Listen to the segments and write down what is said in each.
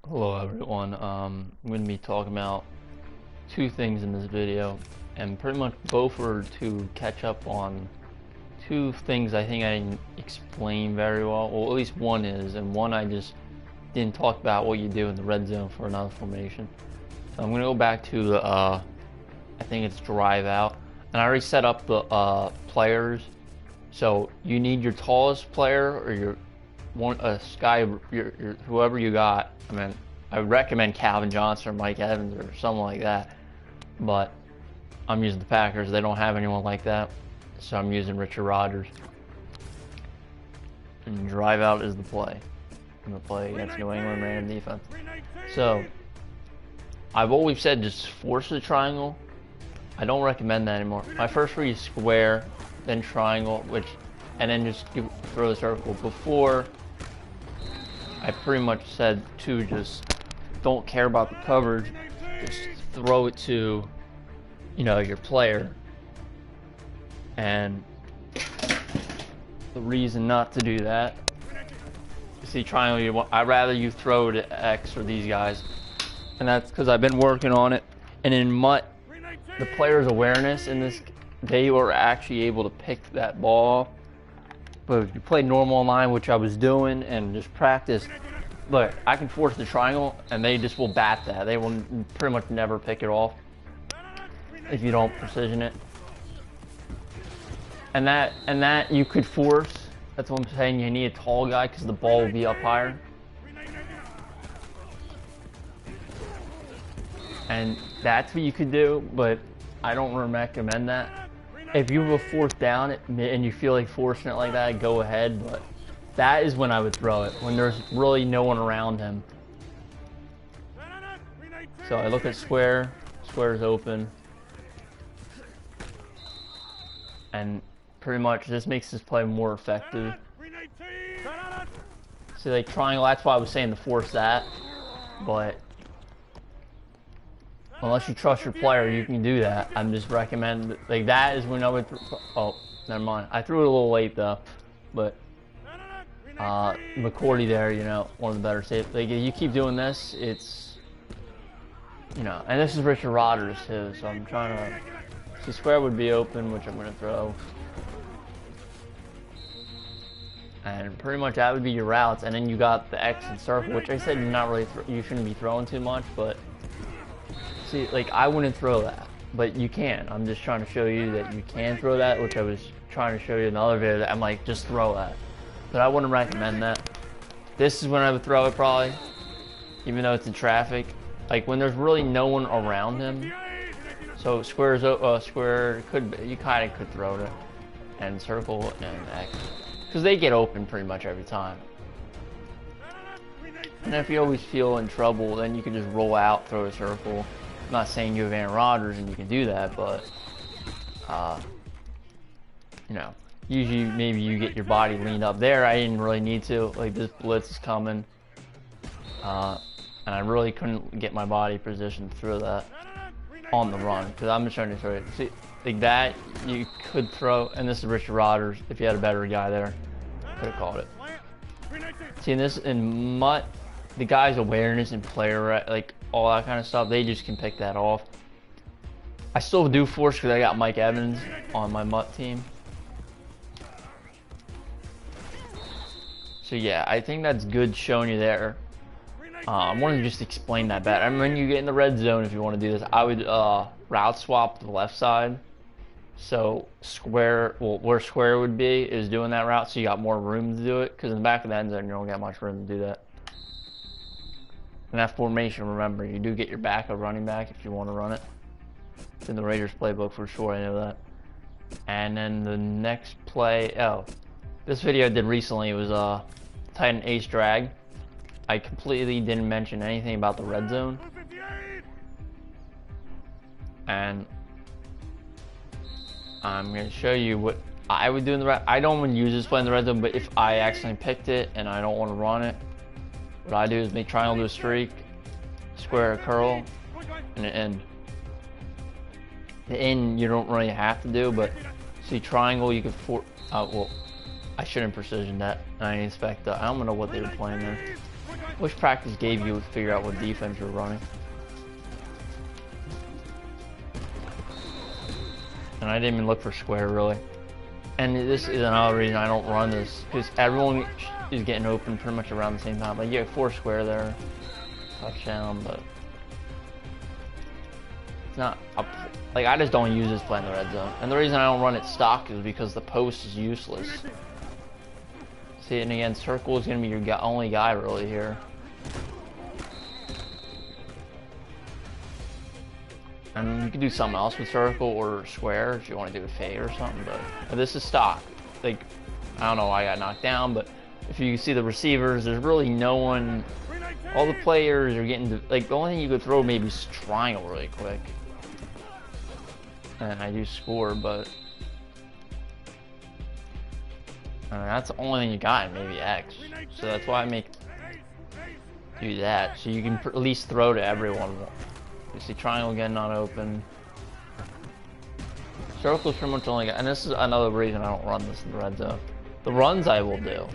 Hello everyone, I'm going to be talking about two things in this video, and pretty much both are to catch up on two things I think I didn't explain very well. Well, at least one is, and one I just didn't talk about what you do in the red zone for another formation. So I'm going to go back to the, I think it's drive out, and I already set up the players. So you need your tallest player or your whoever you got. I mean, I would recommend Calvin Johnson or Mike Evans or something like that, but I'm using the Packers. They don't have anyone like that, so I'm using Richard Rodgers. And drive out is the play. I'm gonna play against New England random defense. So I've always said just force the triangle. I don't recommend that anymore. My first read is square, then triangle, and then just throw the circle. Before, I pretty much said to just don't care about the coverage, just throw it to, your player. And the reason not to do that, you see triangle, I'd rather you throw to X or these guys, and that's because I've been working on it. And in MUT, the player's awareness in this, they were actually able to pick that ball. But if you play normal online, which I was doing, and just practice, look, I can force the triangle, and they just will bat that. They will pretty much never pick it off if you don't precision it. And that you could force. That's what I'm saying. You need a tall guy because the ball will be up higher. And that's what you could do, but I don't recommend that. If you have a fourth down and you feel like forcing it like that, go ahead, but that is when I would throw it, when there's really no one around him. So I look at square, square's open, and pretty much this makes this play more effective. See, like triangle, that's why I was saying to force that, but unless you trust your player, you can do that. I'm just recommend, like, that is when I would, oh, never mind. I threw it a little late though, but McCourty there, one of the better safe. Like, if you keep doing this, it's, and this is Richard Rodgers too, so I'm trying to, see, square would be open, which I'm going to throw. And pretty much that would be your routes, and then you got the X and circle, which I said not really, you shouldn't be throwing too much, but see, like, I wouldn't throw that, but you can. I'm just trying to show you that you can throw that, which I was trying to show you in the other video that I'm like, just throw that. But I wouldn't recommend that. This is when I would throw it probably, even though it's in traffic. Like when there's really no one around him. So square could be, you kind of could throw it, and circle and X, because they get open pretty much every time. And if you always feel in trouble, then you can just roll out, throw a circle. I'm not saying you have Aaron Rodgers and you can do that, but usually maybe you get your body leaned up there. I didn't really need to. Like, this blitz is coming, and I really couldn't get my body positioned through that on the run because I'm just trying to show you. See, like that you could throw, and this is Richard Rodgers. If you had a better guy there, could have called it. See, in MUT, the guy's awareness and player, like all that kind of stuff, they just can pick that off. I still do force because I got Mike Evans on my MUT team. So yeah, I think that's good showing you there. I wanted to just explain that better. I mean, when you get in the red zone, if you want to do this, I would route swap to the left side. So square, well, where square would be is doing that route, so you got more room to do it. Because in the back of the end zone, you don't got much room to do that. And that formation, remember, you do get your backup running back if you want to run it. It's in the Raiders playbook for sure, I know that. And then the next play, this video I did recently was tight end ace drag. I completely didn't mention anything about the red zone. And I'm going to show you what I would do in the red. I don't want to use this play in the red zone, but if I accidentally picked it and I don't want to run it, what I do is make triangle to a streak, square a curl, and an end. The end you don't really have to do, but see, triangle you could well, I shouldn't precision that. I didn't expect that. I don't know what they were playing there. Wish practice gave you to figure out what defense you're running. And I didn't even look for square really. And this is another reason I don't run this, because everyone is getting open pretty much around the same time. Like you have 4 square there, touchdown, but it's not up. Like I just don't use this play in the red zone. And the reason I don't run it stock is because the post is useless. See, and again, circle is gonna be your only guy really here. And you can do something else with circle or square if you want to do a fade or something, but this is stock. Like, I don't know why I got knocked down, but if you see the receivers, there's really no one. All the players are getting to, like, the only thing you could throw maybe is triangle really quick. And I do score, but that's the only thing you got, maybe X. So that's why I do that, so you can at least throw to everyone. You see triangle again not open. Circle's pretty much only got, and this is another reason I don't run this in the red zone. The runs I will do.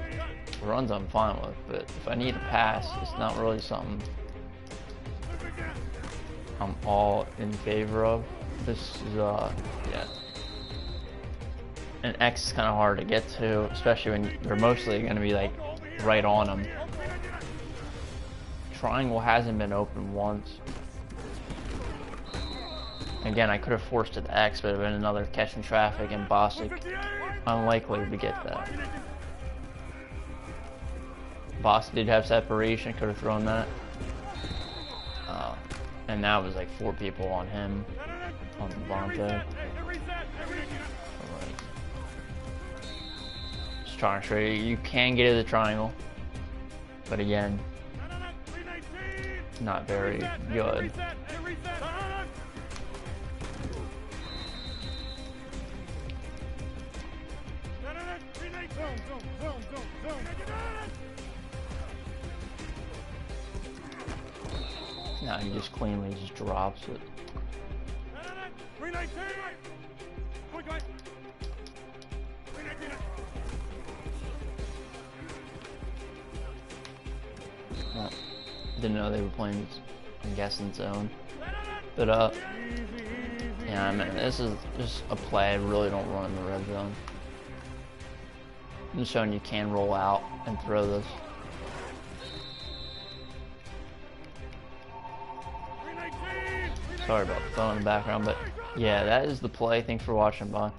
The runs I'm fine with, but if I need a pass, it's not really something I'm all in favor of. This is yeah. And X is kind of hard to get to, especially when you're mostly going to be like right on them. Triangle hasn't been open once. Again, I could have forced it to X, but it would have been another catch in traffic, and Bostic unlikely to get that. Bostic did have separation, could have thrown that. And that was like 4 people on him, on Devontae. Just trying to show you, you can get to the triangle, but again, not very good. Now he just cleanly just drops it. Well, didn't know they were playing, I'm guessing, zone. But yeah, I mean, this is just a play I really don't run in the red zone. I'm just showing you can roll out and throw this. Sorry about the phone in the background, but yeah, that is the play. Thanks for watching. Bye.